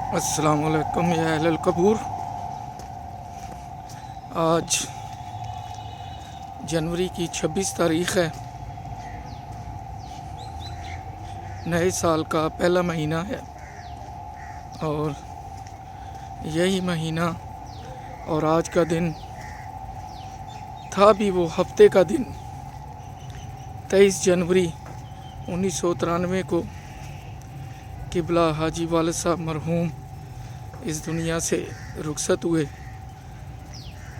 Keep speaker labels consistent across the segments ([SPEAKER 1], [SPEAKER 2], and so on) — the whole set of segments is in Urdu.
[SPEAKER 1] السلام علیکم یا اہل القبور۔ آج جنوری کی 26 تاریخ ہے، نئے سال کا پہلا مہینہ ہے، اور یہی مہینہ اور آج کا دن تھا بھی وہ ہفتے کا دن 23 جنوری 1993 کو قبلہ حاجی والد صاحب مرحوم اس دنیا سے رخصت ہوئے۔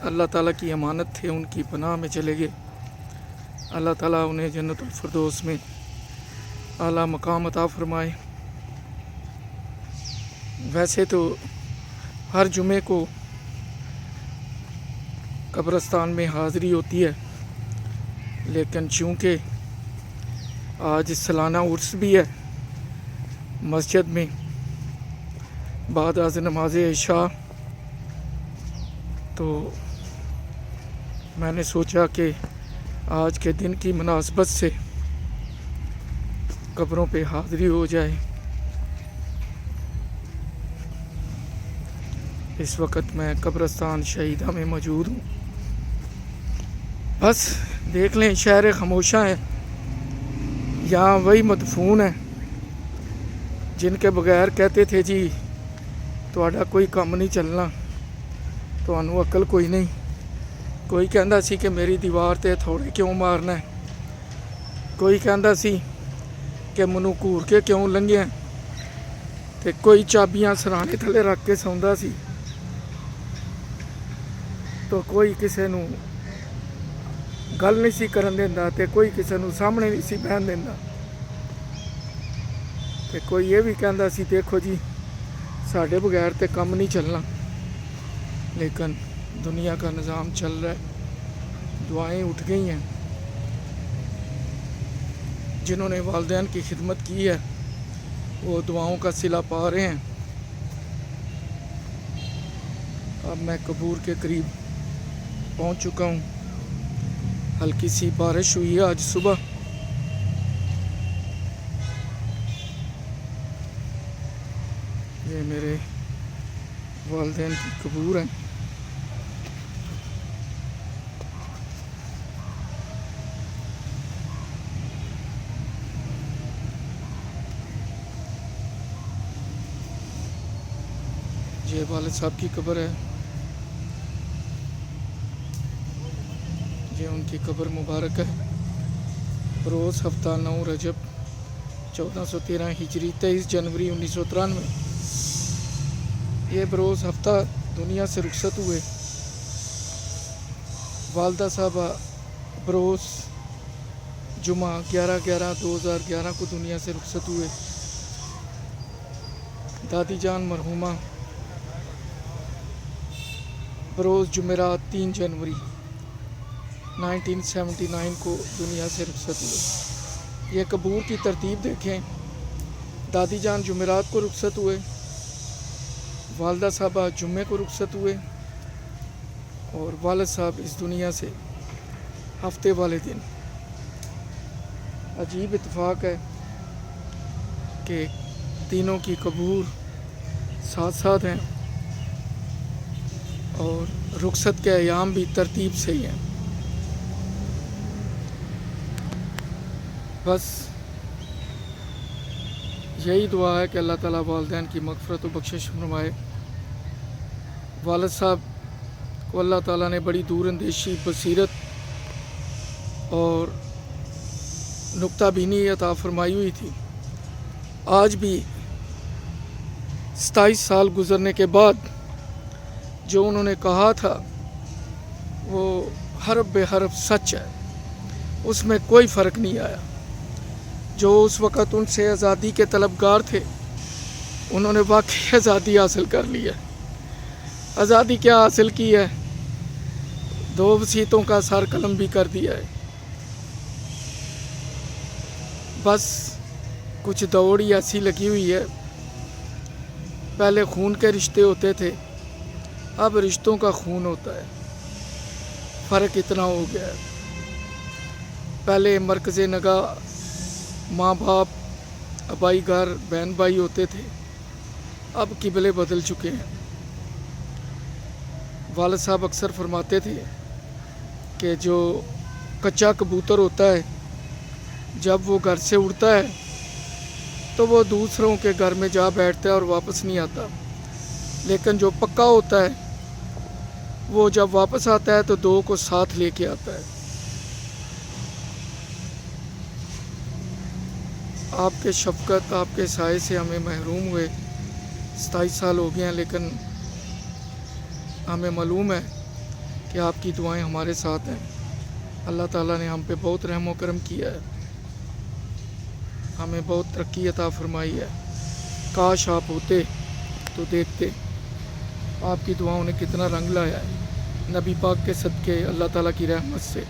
[SPEAKER 1] اللہ تعالیٰ کی امانت تھے، ان کی پناہ میں چلے گئے۔ اللہ تعالیٰ انہیں جنت الفردوس میں اعلیٰ مقام عطا فرمائے۔ ویسے تو ہر جمعے کو قبرستان میں حاضری ہوتی ہے، لیکن چونکہ آج سالانہ عرس بھی ہے مسجد میں بعد از نماز عشاء، تو میں نے سوچا کہ آج کے دن کی مناسبت سے قبروں پہ حاضری ہو جائے۔ اس وقت میں قبرستان شہیدہ میں موجود ہوں۔ بس دیکھ لیں، شہر خاموشاں ہے، یہاں وہی مدفون ہیں جن کے بغیر کہتے تھے جی تہاڈا کوئی کام نہیں چلنا، تہانوں عقل کوئی نہیں۔ کوئی کہندا سی کہ میری دیوار تے تھوڑے کیوں مارنا ہے، کوئی کہندا سی کہ منوں گھور کے کیوں لنگھے ہیں، تے کوئی چابیاں سرانے تھلے رکھ کے سوندا سی، تو کوئی کسے نوں گل نہیں سی کرن دیندا، تے کوئی کسے نوں سامنے نہیں سی بہن دیندا، تے کوئی یہ بھی کہندا سی دیکھو جی ساڈے بغیر تے کم نہیں چلنا۔ لیکن دنیا کا نظام چل رہا ہے، دعائیں اٹھ گئی ہیں۔ جنہوں نے والدین کی خدمت کی ہے وہ دعاؤں کا صلہ پا رہے ہیں۔ اب میں قبور کے قریب پہنچ چکا ہوں۔ ہلکی سی بارش ہوئی ہے آج صبح۔ یہ میرے والدین کی قبور ہے۔ یہ والد صاحب کی قبر ہے، یہ ان کی قبر مبارک ہے۔ روز ہفتہ 9 رجب 1413 ہجری 23 جنوری 1993 یہ بروز ہفتہ دنیا سے رخصت ہوئے۔ والدہ صاحبہ بروز جمعہ 11/11/2011 کو دنیا سے رخصت ہوئے۔ دادی جان مرحومہ بروز جمعرات 3 جنوری 1979 کو دنیا سے رخصت ہوئے۔ یہ قبور کی ترتیب دیکھیں، دادی جان جمعرات کو رخصت ہوئے، والدہ صاحبہ جمعے کو رخصت ہوئے، اور والد صاحب اس دنیا سے ہفتے والے دن۔ عجیب اتفاق ہے کہ تینوں کی قبور ساتھ ساتھ ہیں اور رخصت کے ایام بھی ترتیب سے ہی ہیں۔ بس یہی دعا ہے کہ اللہ تعالیٰ والدین کی مغفرت و بخشش فرمائے۔ والد صاحب کو اللہ تعالیٰ نے بڑی دور اندیشی، بصیرت اور نکتہ بینی عطا فرمائی ہوئی تھی۔ آج بھی 27 سال گزرنے کے بعد جو انہوں نے کہا تھا وہ حرف بے حرف سچ ہے، اس میں کوئی فرق نہیں آیا۔ جو اس وقت ان سے آزادی کے طلبگار تھے انہوں نے واقعی آزادی حاصل کر لی ہے۔ آزادی کیا حاصل کی ہے، 2 وصیتوں کا سر قلم بھی کر دیا ہے۔ بس کچھ دوڑ ہی ایسی لگی ہوئی ہے، پہلے خون کے رشتے ہوتے تھے، اب رشتوں کا خون ہوتا ہے۔ فرق اتنا ہو گیا ہے، پہلے مرکز نگاہ ماں باپ، ابائی گھر، بہن بھائی ہوتے تھے، اب قبلے بدل چکے ہیں۔ والد صاحب اکثر فرماتے تھے کہ جو کچا کبوتر ہوتا ہے جب وہ گھر سے اڑتا ہے تو وہ دوسروں کے گھر میں جا بیٹھتا ہے اور واپس نہیں آتا، لیکن جو پکا ہوتا ہے وہ جب واپس آتا ہے تو دو کو ساتھ لے کے آتا ہے۔ آپ کے شفقت، آپ کے سائے سے ہمیں محروم ہوئے 27 سال ہو گئے ہیں، لیکن ہمیں معلوم ہے کہ آپ کی دعائیں ہمارے ساتھ ہیں۔ اللہ تعالیٰ نے ہم پہ بہت رحم و کرم کیا ہے، ہمیں بہت ترقی عطا فرمائی ہے۔ کاش آپ ہوتے تو دیکھتے آپ کی دعاؤں نے کتنا رنگ لایا ہے نبی پاک کے صدقے، اللہ تعالیٰ کی رحمت سے۔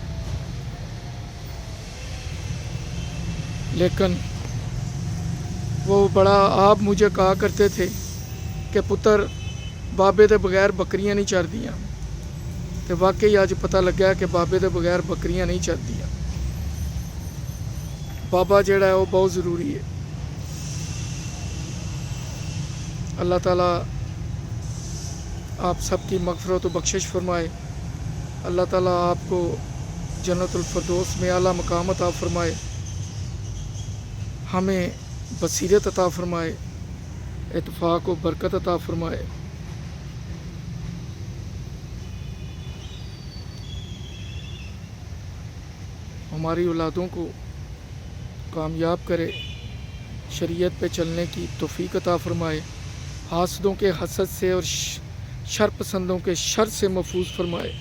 [SPEAKER 1] لیکن وہ بڑا آپ مجھے کہا کرتے تھے کہ پتر بابے دے بغیر بکریاں نہیں چردیاں، تو واقعی آج پتہ لگا کہ بابے دے بغیر بکریاں نہیں چردیاں۔ بابا جڑا ہے وہ بہت ضروری ہے۔ اللہ تعالیٰ آپ سب کی مغفرت و بخشش فرمائے۔ اللہ تعالیٰ آپ کو جنت الفردوس میں اعلیٰ مقام عطا فرمائے، ہمیں بصیرت عطا فرمائے، اتفاق و برکت عطا فرمائے۔ ہماری اولادوں کو کامیاب کرے، شریعت پہ چلنے کی توفیق عطا فرمائے، حاسدوں کے حسد سے اور شر پسندوں کے شر سے محفوظ فرمائے۔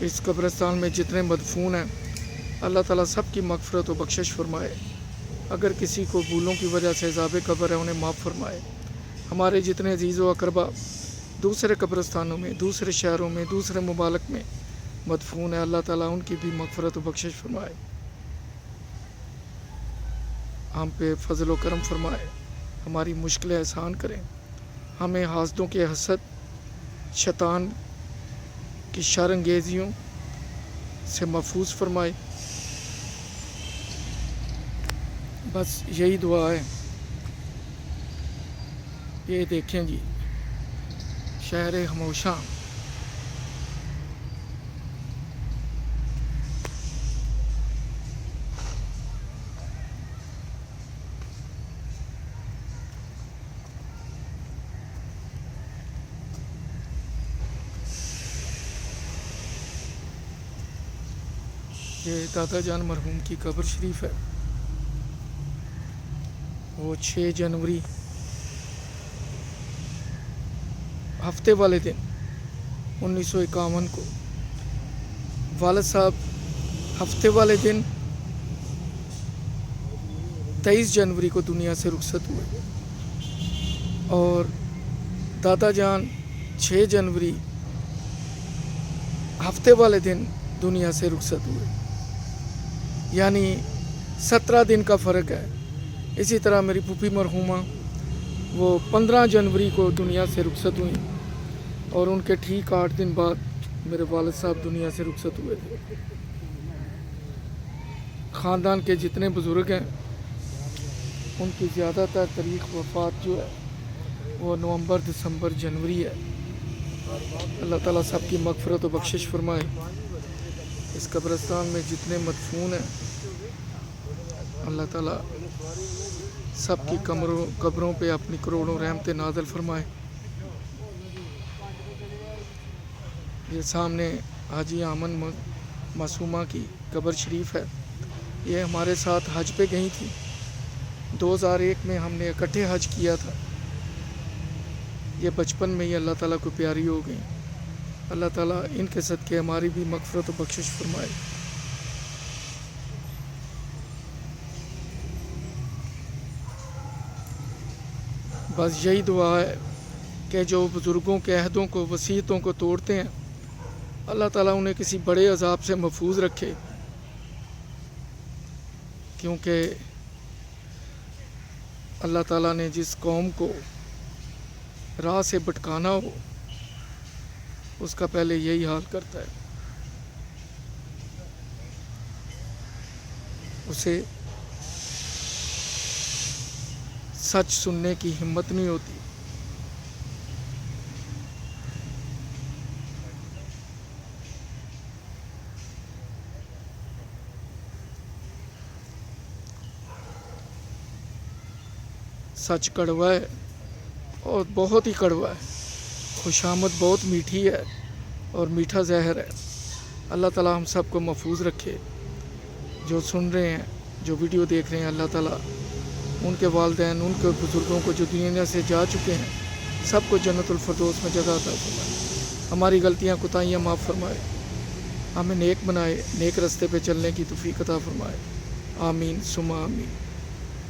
[SPEAKER 1] اس قبرستان میں جتنے مدفون ہیں اللہ تعالیٰ سب کی مغفرت و بخشش فرمائے۔ اگر کسی کو بھولوں کی وجہ سے عذاب قبر ہے انہیں معاف فرمائے۔ ہمارے جتنے عزیز و اقربا دوسرے قبرستانوں میں، دوسرے شہروں میں، دوسرے ممالک میں مدفون ہیں اللہ تعالیٰ ان کی بھی مغفرت و بخشش فرمائے، ہم پہ فضل و کرم فرمائے، ہماری مشکلیں آسان کریں، ہمیں حاسدوں کے حسد، شیطان کی شر انگیزیوں سے محفوظ فرمائے۔ بس یہی دعا ہے۔ یہ دیکھیں جی شہر خموشاں، یہ دادا جان مرحوم کی قبر شریف ہے۔ وہ 6 جنوری ہفتے والے دن 1951 کو والد صاحب ہفتے والے دن 23 جنوری کو دنیا سے رخصت ہوئے، اور دادا جان 6 جنوری ہفتے والے دن دنیا سے رخصت ہوئے، یعنی 17 دن کا فرق ہے۔ اسی طرح میری پھوپھی مرحومہ وہ 15 جنوری کو دنیا سے رخصت ہوئی، اور ان کے ٹھیک 8 دن بعد میرے والد صاحب دنیا سے رخصت ہوئے تھے۔ خاندان کے جتنے بزرگ ہیں ان کی زیادہ تر تاریخ وفات جو ہے وہ نومبر، دسمبر، جنوری ہے۔ اللہ تعالیٰ سب کی مغفرت و بخشش فرمائے۔ اس قبرستان میں جتنے مدفون ہیں اللہ تعالیٰ سب کی قبروں پہ اپنی کروڑوں رحمتیں نازل فرمائے۔ یہ سامنے حاجی آمن معصومہ کی قبر شریف ہے۔ یہ ہمارے ساتھ حج پہ گئی تھی، 2001 میں ہم نے اکٹھے حج کیا تھا۔ یہ بچپن میں ہی اللہ تعالیٰ کو پیاری ہو گئی۔ اللہ تعالیٰ ان کے صدقے ہماری بھی مغفرت و بخشش فرمائے۔ بس یہی دعا ہے کہ جو بزرگوں کے عہدوں کو، وصیتوں کو توڑتے ہیں اللہ تعالیٰ انہیں کسی بڑے عذاب سے محفوظ رکھے، کیونکہ اللہ تعالیٰ نے جس قوم کو راہ سے بھٹکانا ہو اس کا پہلے یہی حال کرتا ہے۔ اسے سچ سننے کی ہمت نہیں ہوتی۔ سچ کڑوا ہے اور بہت ہی کڑوا ہے، خوشامد بہت میٹھی ہے اور میٹھا زہر ہے۔ اللہ تعالیٰ ہم سب کو محفوظ رکھے۔ جو سن رہے ہیں، جو ویڈیو دیکھ رہے ہیں، اللہ تعالیٰ ان کے والدین، ان کے بزرگوں کو جو دنیا سے جا چکے ہیں، سب کو جنت الفردوس میں جگہ عطا فرمائے۔ ہماری غلطیاں کوتاہیاں معاف فرمائے، ہمیں نیک بنائے، نیک رستے پہ چلنے کی توفیق عطا فرمائے۔ آمین ثم آمین۔